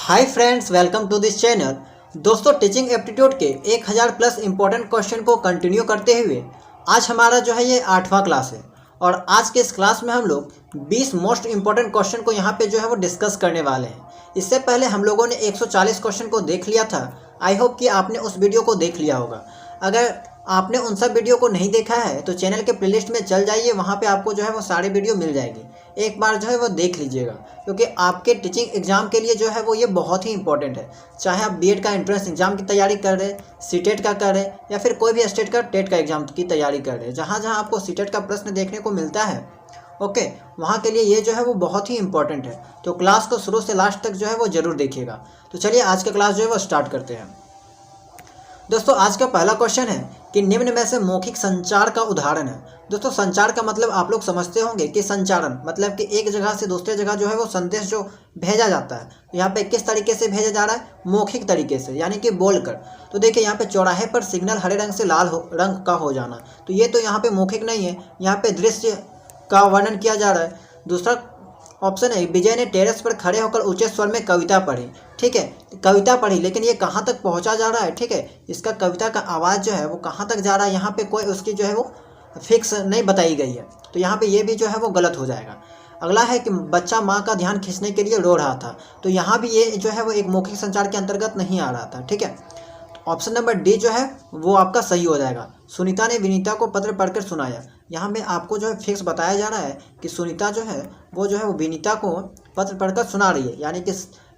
Hi friends, welcome to this channel. दोस्तों, teaching aptitude के 1000 plus important question को continue करते हुए आज हमारा जो है ये 8वां क्लास है और आज के इस क्लास में हम लोग 20 मोस्ट इंपॉर्टेंट क्वेश्चन को यहाँ पे जो है वो डिस्कस करने वाले हैं। इससे पहले हम लोगों ने 140 क्वेश्चन को देख लिया था। आई होप कि आपने उस वीडियो को देख लिया होगा। अगर आपने उन सब वीडियो को नहीं देखा है तो चैनल के प्लेलिस्ट में चल जाइए, वहाँ पे आपको जो है वो सारे वीडियो मिल जाएगी। एक बार जो है वो देख लीजिएगा, क्योंकि आपके टीचिंग एग्जाम के लिए जो है वो ये बहुत ही इंपॉर्टेंट है। चाहे आप बीएड का एंट्रेंस एग्जाम की तैयारी कर रहे हैं, सीटेट का कर रहे हैं, या फिर कोई भी स्टेट का टेट का एग्जाम की तैयारी कर रहे हैं, जहाँ जहाँ आपको सीटेट का प्रश्न देखने को मिलता है, ओके, वहाँ के लिए ये जो है वो बहुत ही इंपॉर्टेंट है। तो क्लास को शुरू से लास्ट तक जो है वो ज़रूर देखिएगा। तो चलिए आज का क्लास जो है वो स्टार्ट करते हैं। दोस्तों, आज का पहला क्वेश्चन है कि निम्न में से मौखिक संचार का उदाहरण है। दोस्तों, संचार का मतलब आप लोग समझते होंगे कि संचारण मतलब कि एक जगह से दूसरे जगह जो है वो संदेश जो भेजा जाता है। तो यहाँ पे किस तरीके से भेजा जा रहा है? मौखिक तरीके से, यानी कि बोलकर। तो देखिए, यहाँ पे चौराहे पर सिग्नल हरे रंग से लाल रंग का हो जाना, तो ये तो यहाँ पे मौखिक नहीं है, यहाँ पे दृश्य का वर्णन किया जा रहा है। दूसरा ऑप्शन है, विजय ने टेरेस पर खड़े होकर ऊंचे स्वर में कविता पढ़ी। ठीक है, कविता पढ़ी, लेकिन ये कहाँ तक पहुँचा जा रहा है? ठीक है, इसका कविता का आवाज़ जो है वो कहाँ तक जा रहा है, यहाँ पे कोई उसकी जो है वो फिक्स नहीं बताई गई है, तो यहाँ पे ये भी जो है वो गलत हो जाएगा। अगला है कि बच्चा माँ का ध्यान खींचने के लिए रो रहा था, तो यहाँ भी ये जो है वो एक मौखिक संचार के अंतर्गत नहीं आ रहा था। ठीक है, ऑप्शन नंबर डी जो है वो आपका सही हो जाएगा। सुनीता ने विनीता को पत्र पढ़कर सुनाया। यहाँ में आपको जो है फिक्स बताया जा रहा है कि सुनीता जो है वो विनीता को पत्र पढ़कर सुना रही है, यानी कि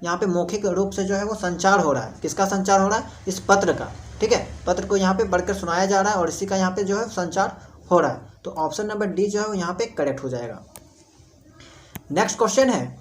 यहाँ पे मौखिक रूप से जो है वो संचार हो रहा है। किसका संचार हो रहा है? इस पत्र का। ठीक है, पत्र को यहाँ पे पढ़कर सुनाया जा रहा है और इसी का यहाँ पे जो है संचार हो रहा है। तो ऑप्शन नंबर डी जो है वो यहाँ पे करेक्ट हो जाएगा। नेक्स्ट क्वेश्चन है,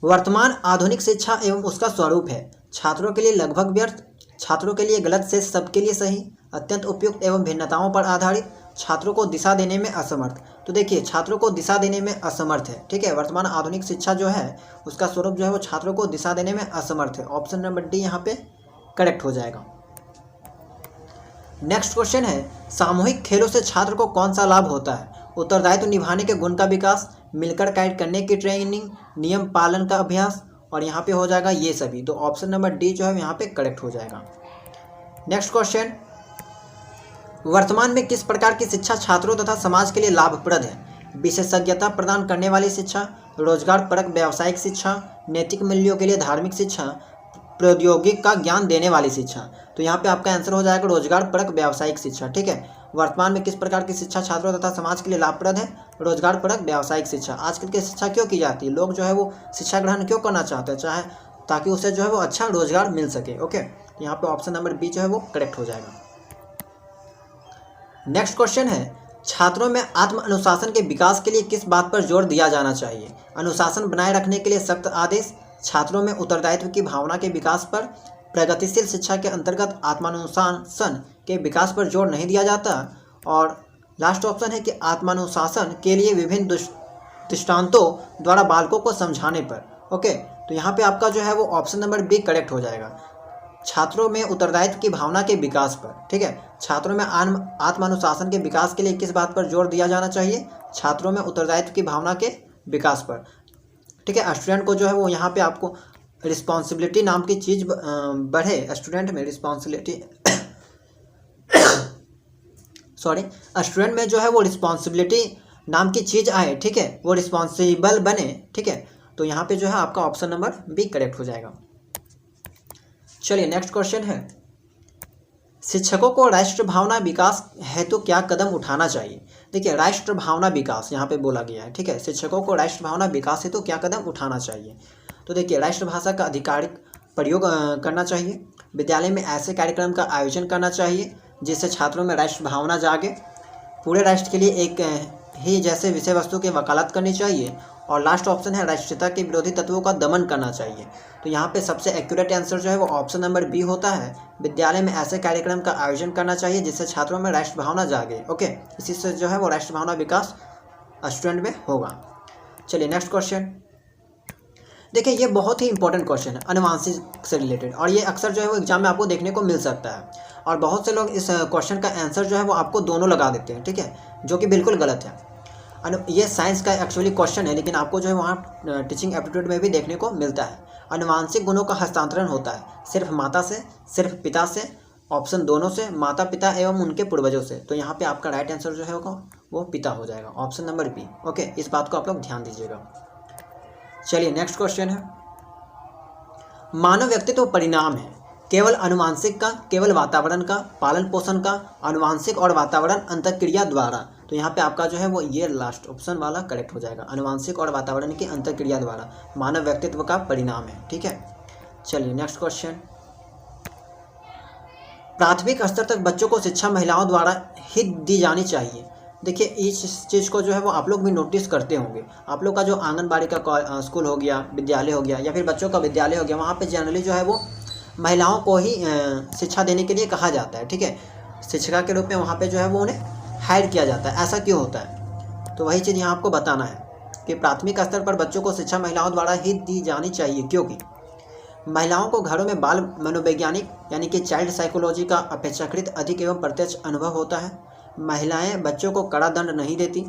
वर्तमान आधुनिक शिक्षा एवं उसका स्वरूप है। छात्रों के लिए लगभग व्यर्थ, छात्रों के लिए गलत से सबके लिए सही, अत्यंत उपयुक्त एवं भिन्नताओं पर आधारित, छात्रों को दिशा देने में असमर्थ। तो देखिए, छात्रों को दिशा देने में असमर्थ है। ठीक है, वर्तमान आधुनिक शिक्षा जो है उसका स्वरूप जो है वो छात्रों को दिशा देने में असमर्थ है। ऑप्शन नंबर डी यहाँ पे करेक्ट हो जाएगा। नेक्स्ट क्वेश्चन है, सामूहिक खेलों से छात्र को कौन सा लाभ होता है? उत्तरदायित्व निभाने के गुण का विकास, मिलकर कार्य करने की ट्रेनिंग, नियम पालन का अभ्यास, और यहाँ पे हो जाएगा ये सभी। तो ऑप्शन नंबर डी जो है यहाँ पे करेक्ट हो जाएगा। नेक्स्ट क्वेश्चन, वर्तमान में किस प्रकार की शिक्षा छात्रों तथा समाज के लिए लाभप्रद है? विशेषज्ञता प्रदान करने वाली शिक्षा, रोजगार परक व्यावसायिक शिक्षा, नैतिक मूल्यों के लिए धार्मिक शिक्षा, प्रौद्योगिक का ज्ञान देने वाली शिक्षा। तो यहाँ पे आपका आंसर हो जाएगा रोजगार परक व्यावसायिक शिक्षा। ठीक है, वर्तमान में किस प्रकार की शिक्षा छात्रों तथा समाज के लिए लाभप्रद है? रोजगार परक व्यावसायिक शिक्षा। आजकल की शिक्षा क्यों की जाती है? लोग जो है वो शिक्षा ग्रहण क्यों करना चाहते हैं? चाहे ताकि उसे जो है वो अच्छा रोजगार मिल सके। ओके, यहाँ पे ऑप्शन नंबर बी जो है वो करेक्ट हो जाएगा। नेक्स्ट क्वेश्चन है, छात्रों में आत्म अनुशासन के विकास के लिए किस बात पर जोर दिया जाना चाहिए? अनुशासन बनाए रखने के लिए सख्त आदेश, छात्रों में उत्तरदायित्व की भावना के विकास पर, प्रगतिशील शिक्षा के अंतर्गत आत्मानुशासन के विकास पर जोर नहीं दिया जाता, और लास्ट ऑप्शन है कि आत्मानुशासन के लिए विभिन्न दृष्टांतों द्वारा बालकों को समझाने पर। ओके, तो यहाँ पे आपका जो है वो ऑप्शन नंबर बी करेक्ट हो जाएगा। छात्रों में उत्तरदायित्व की भावना के विकास पर। ठीक है, छात्रों में आत्मानुशासन के विकास के लिए किस बात पर जोर दिया जाना चाहिए? छात्रों में उत्तरदायित्व की भावना के विकास पर। ठीक है, स्टूडेंट को जो है वो यहाँ पे आपको रिस्पॉन्सिबिलिटी नाम की चीज़ बढ़े, स्टूडेंट में रिस्पॉन्सिबिलिटी स्टूडेंट में जो है वो रिस्पॉन्सिबिलिटी नाम की चीज़ आए। ठीक है, वो रिस्पॉन्सिबल बने। ठीक है, तो यहाँ पे जो है आपका ऑप्शन नंबर बी करेक्ट हो जाएगा। चलिए नेक्स्ट क्वेश्चन है, शिक्षकों को राष्ट्र भावना विकास हेतु क्या कदम उठाना चाहिए? देखिए, राष्ट्र भावना विकास यहाँ पे बोला गया है। ठीक है, शिक्षकों को राष्ट्र भावना विकास हेतु क्या कदम उठाना चाहिए? तो देखिए, राष्ट्रभाषा का आधिकारिक प्रयोग करना चाहिए, विद्यालय में ऐसे कार्यक्रम का आयोजन करना चाहिए जिससे छात्रों में राष्ट्र भावना जागे, पूरे राष्ट्र के लिए एक ही जैसे विषय वस्तु की वकालत करनी चाहिए, और लास्ट ऑप्शन है राष्ट्रीयता के विरोधी तत्वों का दमन करना चाहिए। तो यहाँ पे सबसे एक्यूरेट आंसर जो है वो ऑप्शन नंबर बी होता है, विद्यालय में ऐसे कार्यक्रम का आयोजन करना चाहिए जिससे छात्रों में राष्ट्र भावना जागे। ओके, इसी से जो है वो राष्ट्र भावना विकास स्टूडेंट में होगा। चलिए नेक्स्ट क्वेश्चन, देखिए ये बहुत ही इंपॉर्टेंट क्वेश्चन है, अनुवांशिक से रिलेटेड, और ये अक्सर जो है वो एग्जाम में आपको देखने को मिल सकता है, और बहुत से लोग इस क्वेश्चन का आंसर जो है वो आपको दोनों लगा देते हैं। ठीक है, जो कि बिल्कुल गलत है। ये साइंस का एक्चुअली क्वेश्चन है, लेकिन आपको जो है वहाँ टीचिंग एप्टीट्यूड में भी देखने को मिलता है। अनुवांशिक गुणों का हस्तांतरण होता है सिर्फ माता से, सिर्फ पिता से, ऑप्शन दोनों से, माता पिता एवं उनके पूर्वजों से। तो यहाँ पे आपका राइट आंसर जो है वो पिता हो जाएगा, ऑप्शन नंबर बी। ओके, इस बात को आप लोग ध्यान दीजिएगा। चलिए नेक्स्ट क्वेश्चन है, मानव व्यक्तित्व परिणाम है केवल अनुवांशिक का, केवल वातावरण का, पालन पोषण का, अनुवांशिक और वातावरण अंतःक्रिया द्वारा। तो यहाँ पे आपका जो है वो ये लास्ट ऑप्शन वाला करेक्ट हो जाएगा, अनुवांशिक और वातावरण की अंतःक्रिया द्वारा मानव व्यक्तित्व का परिणाम है। ठीक है, चलिए नेक्स्ट क्वेश्चन, प्राथमिक स्तर तक बच्चों को शिक्षा महिलाओं द्वारा ही दी जानी चाहिए। देखिए इस चीज़ को जो है वो आप लोग भी नोटिस करते होंगे। आप लोग का जो आंगनबाड़ी का स्कूल हो गया, विद्यालय हो गया, या फिर बच्चों का विद्यालय हो गया, वहाँ पे जनरली जो है वो महिलाओं को ही शिक्षा देने के लिए कहा जाता है। ठीक है, शिक्षिका के रूप में वहाँ पे जो है वो उन्हें हायर किया जाता है। ऐसा क्यों होता है? तो वही चीज़ यहाँ आपको बताना है कि प्राथमिक स्तर पर बच्चों को शिक्षा महिलाओं द्वारा ही दी जानी चाहिए, क्योंकि महिलाओं को घरों में बाल मनोवैज्ञानिक यानी कि चाइल्ड साइकोलॉजी का अपेक्षाकृत अधिक एवं प्रत्यक्ष अनुभव होता है। महिलाएं बच्चों को कड़ा दंड नहीं देती,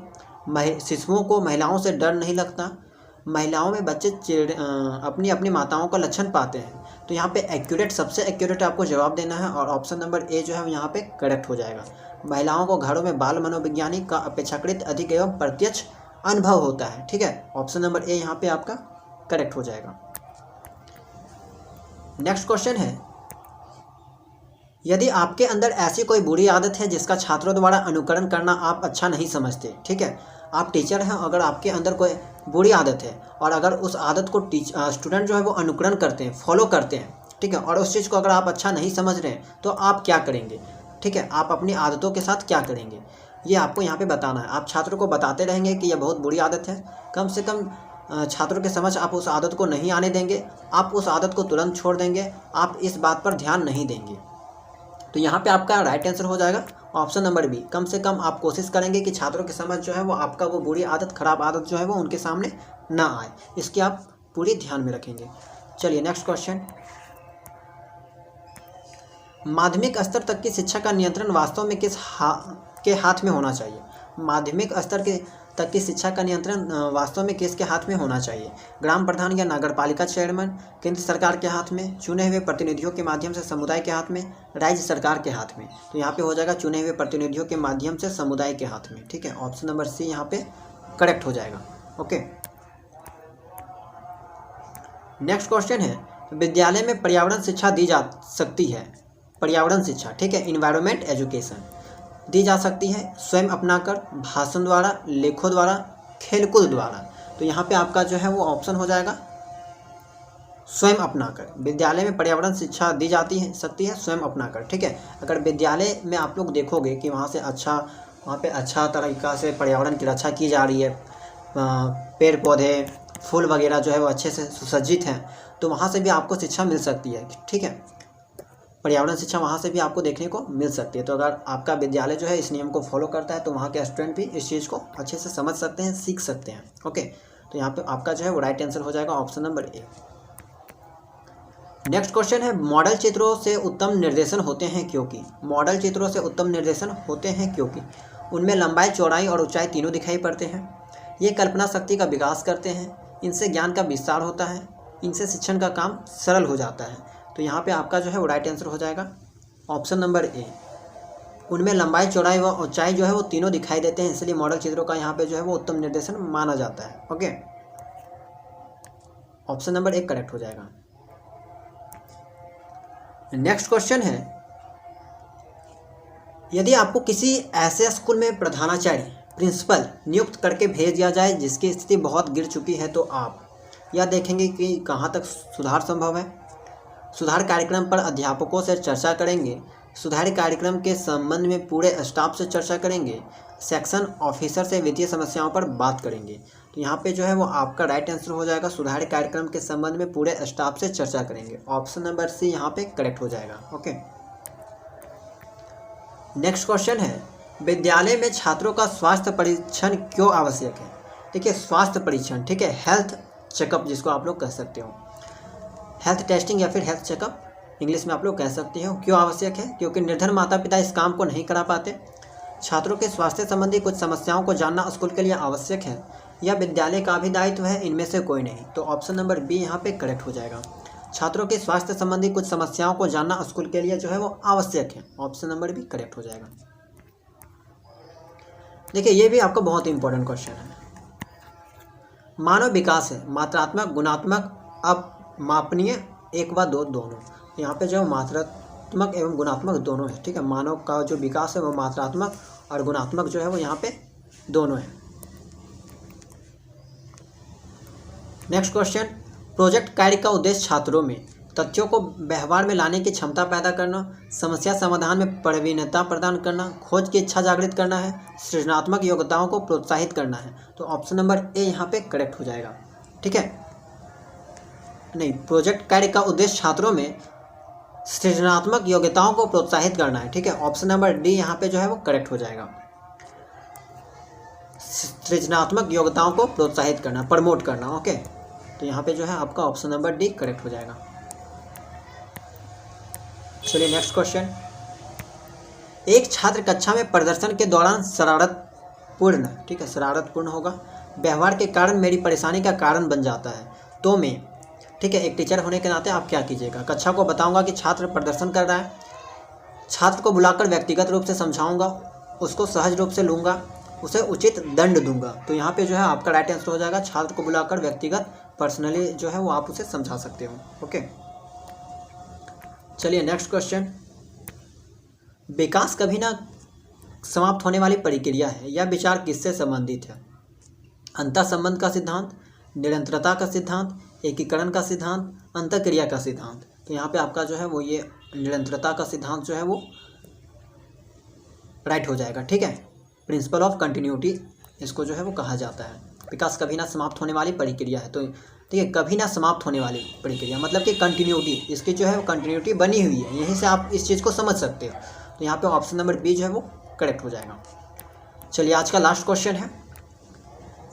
शिशुओं को महिलाओं से डर नहीं लगता, महिलाओं में बच्चे अपनी अपनी माताओं का लक्षण पाते हैं। तो यहाँ पे एक्यूरेट, सबसे एक्यूरेट आपको जवाब देना है और ऑप्शन नंबर ए जो है यहाँ पे करेक्ट हो जाएगा। महिलाओं को घरों में बाल मनोवैज्ञानिक का अपेक्षाकृत अधिक एवं प्रत्यक्ष अनुभव होता है। ठीक है, ऑप्शन नंबर ए यहाँ पे आपका करेक्ट हो जाएगा। नेक्स्ट क्वेश्चन है, यदि आपके अंदर ऐसी कोई बुरी आदत है जिसका छात्रों द्वारा अनुकरण करना आप अच्छा नहीं समझते। ठीक है, आप टीचर हैं, अगर आपके अंदर कोई बुरी आदत है और अगर उस आदत को स्टूडेंट जो है वो अनुकरण करते हैं, फॉलो करते हैं, ठीक है, और उस चीज़ को अगर आप अच्छा नहीं समझ रहे हैं तो आप क्या करेंगे? ठीक है, आप अपनी आदतों के साथ क्या करेंगे ये आपको यहाँ पे बताना है। आप छात्रों को बताते रहेंगे कि यह बहुत बुरी आदत है, कम से कम छात्रों के समझ आप उस आदत को नहीं आने देंगे, आप उस आदत को तुरंत छोड़ देंगे, आप इस बात पर ध्यान नहीं देंगे। तो यहाँ पे आपका राइट आंसर हो जाएगा ऑप्शन नंबर बी। कम से कम आप कोशिश करेंगे कि छात्रों की समझ जो है वो आपका वो बुरी आदत, खराब आदत जो है वो उनके सामने ना आए, इसकी आप पूरी ध्यान में रखेंगे। चलिए नेक्स्ट क्वेश्चन, माध्यमिक स्तर तक की शिक्षा का नियंत्रण वास्तव में के हाथ में होना चाहिए? माध्यमिक स्तर के तक की शिक्षा का नियंत्रण वास्तव में किसके हाथ में होना चाहिए? ग्राम प्रधान या नगरपालिका चेयरमैन, केंद्र सरकार के हाथ में, चुने हुए प्रतिनिधियों के माध्यम से समुदाय के हाथ में, राज्य सरकार के हाथ में? तो यहाँ पे हो जाएगा चुने हुए प्रतिनिधियों के माध्यम से समुदाय के हाथ में। ठीक है, ऑप्शन नंबर सी यहाँ पे करेक्ट हो जाएगा। ओके, नेक्स्ट क्वेश्चन है, विद्यालय में पर्यावरण शिक्षा दी जा सकती है? पर्यावरण शिक्षा, ठीक है, इन्वायरमेंट एजुकेशन दी जा सकती है स्वयं अपनाकर, भाषण द्वारा, लेखों द्वारा, खेलकूद द्वारा। तो यहाँ पे आपका जो है वो ऑप्शन हो जाएगा स्वयं अपनाकर। विद्यालय में पर्यावरण शिक्षा दी जाती है सकती है स्वयं अपनाकर। ठीक है, अगर विद्यालय में आप लोग देखोगे कि वहाँ पे अच्छा तरीका से पर्यावरण की रक्षा की जा रही है, पेड़ पौधे फूल वगैरह जो है वो अच्छे से सुसज्जित हैं, तो वहाँ से भी आपको शिक्षा मिल सकती है। ठीक है, पर्यावरण शिक्षा वहाँ से भी आपको देखने को मिल सकती है। तो अगर आपका विद्यालय जो है इस नियम को फॉलो करता है तो वहाँ के स्टूडेंट भी इस चीज़ को अच्छे से समझ सकते हैं, सीख सकते हैं। ओके, तो यहाँ पे आपका जो है वो राइट आंसर हो जाएगा option number A. Next question है, मॉडल चित्रों से उत्तम निर्देशन होते हैं क्योंकि? मॉडल चित्रों से उत्तम निर्देशन होते हैं क्योंकि उनमें लंबाई, चौड़ाई और ऊंचाई तीनों दिखाई पड़ते हैं। ये कल्पना शक्ति का विकास करते हैं, इनसे ज्ञान का विस्तार होता है, इनसे शिक्षण का काम सरल हो जाता है। तो यहाँ पे आपका जो है वो राइट आंसर हो जाएगा ऑप्शन नंबर ए। उनमें लंबाई, चौड़ाई व ऊंचाई जो है वो तीनों दिखाई देते हैं, इसलिए मॉडल चित्रों का यहाँ पे जो है वो उत्तम निर्देशन माना जाता है। Okay, option number A correct हो जाएगा। नेक्स्ट क्वेश्चन है, यदि आपको किसी ऐसे स्कूल में प्रधानाचार्य, प्रिंसिपल नियुक्त करके भेज दिया जाए जिसकी स्थिति बहुत गिर चुकी है, तो आप यह देखेंगे कि कहाँ तक सुधार संभव है, सुधार कार्यक्रम पर अध्यापकों से चर्चा करेंगे, सुधार कार्यक्रम के संबंध में पूरे स्टाफ से चर्चा करेंगे, सेक्शन ऑफिसर से वित्तीय समस्याओं पर बात करेंगे। तो यहाँ पे जो है वो आपका राइट आंसर हो जाएगा, सुधार कार्यक्रम के संबंध में पूरे स्टाफ से चर्चा करेंगे। ऑप्शन नंबर सी यहाँ पे करेक्ट हो जाएगा। ओके, नेक्स्ट क्वेश्चन है, विद्यालय में छात्रों का स्वास्थ्य परीक्षण क्यों आवश्यक है? देखिए स्वास्थ्य परीक्षण, ठीक है, हेल्थ चेकअप जिसको आप लोग कह सकते हो, हेल्थ टेस्टिंग या फिर हेल्थ चेकअप इंग्लिश में आप लोग कह सकते हो, क्यों आवश्यक है? क्योंकि निर्धन माता पिता इस काम को नहीं करा पाते, छात्रों के स्वास्थ्य संबंधी कुछ समस्याओं को जानना स्कूल के लिए आवश्यक है या विद्यालय का भी दायित्व है, इनमें से कोई नहीं। तो ऑप्शन नंबर बी यहाँ पे करेक्ट हो जाएगा। छात्रों के स्वास्थ्य संबंधी कुछ समस्याओं को जानना स्कूल के लिए जो है वो आवश्यक है। ऑप्शन नंबर बी करेक्ट हो जाएगा। देखिए ये भी आपका बहुत ही इंपॉर्टेंट क्वेश्चन है। मानव विकास है मात्रात्मक, गुणात्मक, अब मापनीय, एक व दो दोनों। यहाँ पे जो मात्रात्मक एवं गुणात्मक दोनों है। ठीक है, मानव का जो विकास है वो मात्रात्मक और गुणात्मक जो है वो यहाँ पे दोनों है। नेक्स्ट क्वेश्चन, प्रोजेक्ट कार्य का उद्देश्य छात्रों में तथ्यों को व्यवहार में लाने की क्षमता पैदा करना, समस्या समाधान में प्रवीणता प्रदान करना, खोज की इच्छा जागृत करना है, सृजनात्मक योग्यताओं को प्रोत्साहित करना है। तो ऑप्शन नंबर ए यहाँ पे करेक्ट हो जाएगा। ठीक है, नहीं, प्रोजेक्ट कार्य का उद्देश्य छात्रों में सृजनात्मक योग्यताओं को प्रोत्साहित करना है। ठीक है, ऑप्शन नंबर डी यहाँ पे जो है वो करेक्ट हो जाएगा। सृजनात्मक योग्यताओं को प्रोत्साहित करना, प्रमोट करना। ओके, तो यहाँ पे जो है आपका ऑप्शन नंबर डी करेक्ट हो जाएगा। चलिए नेक्स्ट क्वेश्चन, एक छात्र कक्षा में प्रदर्शन के दौरान शरारतपूर्ण, ठीक है, शरारतपूर्ण होगा, व्यवहार के कारण मेरी परेशानी का कारण बन जाता है, तो मैं, ठीक है, एक टीचर होने के नाते आप क्या कीजिएगा? कक्षा को बताऊंगा कि छात्र प्रदर्शन कर रहा है, छात्र को बुलाकर व्यक्तिगत रूप से समझाऊंगा, उसको सहज रूप से लूँगा, उसे उचित दंड दूंगा। तो यहाँ पे जो है आपका राइट आंसर हो जाएगा, छात्र को बुलाकर व्यक्तिगत पर्सनली जो है वो आप उसे समझा सकते हो। ओके, चलिए नेक्स्ट क्वेश्चन, विकास कभी ना समाप्त होने वाली प्रक्रिया है, यह विचार किससे संबंधित है? अंतः संबंध का सिद्धांत, निरंतरता का सिद्धांत, एकीकरण का सिद्धांत, अंतःक्रिया का सिद्धांत। तो यहाँ पे आपका जो है वो ये निरंतरता का सिद्धांत जो है वो राइट हो जाएगा। ठीक है, प्रिंसिपल ऑफ कंटिन्यूटी इसको जो है वो कहा जाता है। विकास कभी ना समाप्त होने वाली प्रक्रिया है। तो ठीक है, कभी ना समाप्त होने वाली प्रक्रिया मतलब कि कंटिन्यूटी, इसकी जो है वो कंटिन्यूटी बनी हुई है, यहीं से आप इस चीज़ को समझ सकते हो। तो यहाँ पे ऑप्शन नंबर बी जो है वो करेक्ट हो जाएगा। चलिए आज का लास्ट क्वेश्चन है,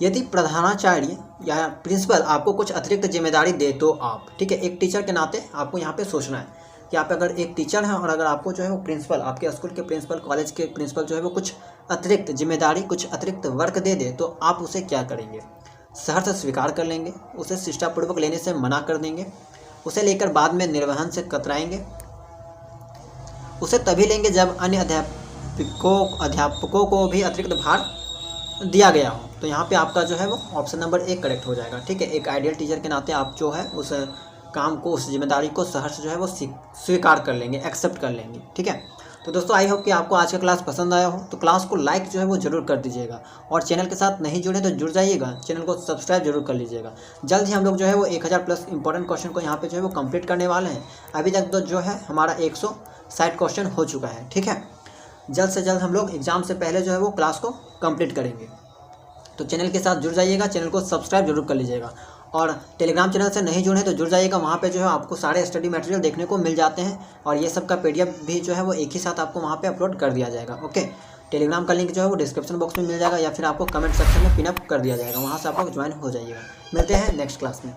यदि प्रधानाचार्य या प्रिंसिपल आपको कुछ अतिरिक्त जिम्मेदारी दे तो आप, ठीक है, एक टीचर के नाते आपको यहाँ पे सोचना है कि आप अगर एक टीचर हैं और अगर आपको जो है वो प्रिंसिपल, आपके स्कूल के प्रिंसिपल, कॉलेज के प्रिंसिपल जो है वो कुछ अतिरिक्त जिम्मेदारी, कुछ अतिरिक्त वर्क दे दे, तो आप उसे क्या करेंगे? सहर्ष स्वीकार कर लेंगे, उसे शिष्टापूर्वक लेने से मना कर देंगे, उसे लेकर बाद में निर्वहन से कतराएंगे, उसे तभी लेंगे जब अन्य अध्यापकों को भी अतिरिक्त भार दिया गया हो। तो यहाँ पे आपका जो है वो ऑप्शन नंबर ए करेक्ट हो जाएगा। ठीक है, एक आइडियल टीचर के नाते आप जो है उस काम को, उस जिम्मेदारी को सहर्ष जो है वो स्वीकार कर लेंगे, एक्सेप्ट कर लेंगे। ठीक है, तो दोस्तों आई होप कि आपको आज का क्लास पसंद आया हो। तो क्लास को लाइक जो है वो जरूर कर दीजिएगा और चैनल के साथ नहीं जुड़े तो जुड़ जाइएगा, चैनल को सब्सक्राइब जरूर कर लीजिएगा। जल्द ही हम लोग जो है वो 1000 प्लस इंपॉर्टेंट क्वेश्चन को यहाँ पे जो है वो कंप्लीट करने वाले हैं। अभी तक तो जो है हमारा 160 क्वेश्चन हो चुका है। ठीक है, जल्द से जल्द हम लोग एग्जाम से पहले जो है वो क्लास को कंप्लीट करेंगे। तो चैनल के साथ जुड़ जाइएगा, चैनल को सब्सक्राइब जरूर कर लीजिएगा और टेलीग्राम चैनल से नहीं जुड़े तो जुड़ जाइएगा। वहाँ पे जो है आपको सारे स्टडी मटेरियल देखने को मिल जाते हैं और ये सब का PDF भी जो है वो एक ही साथ आपको वहाँ पे अपलोड कर दिया जाएगा। ओके, टेलीग्राम का लिंक जो है वो डिस्क्रिप्शन बॉक्स में मिल जाएगा या फिर आपको कमेंट सेक्शन में पिनअप कर दिया जाएगा, वहाँ से आप लोग ज्वाइन हो जाइएगा। मिलते हैं नेक्स्ट क्लास में।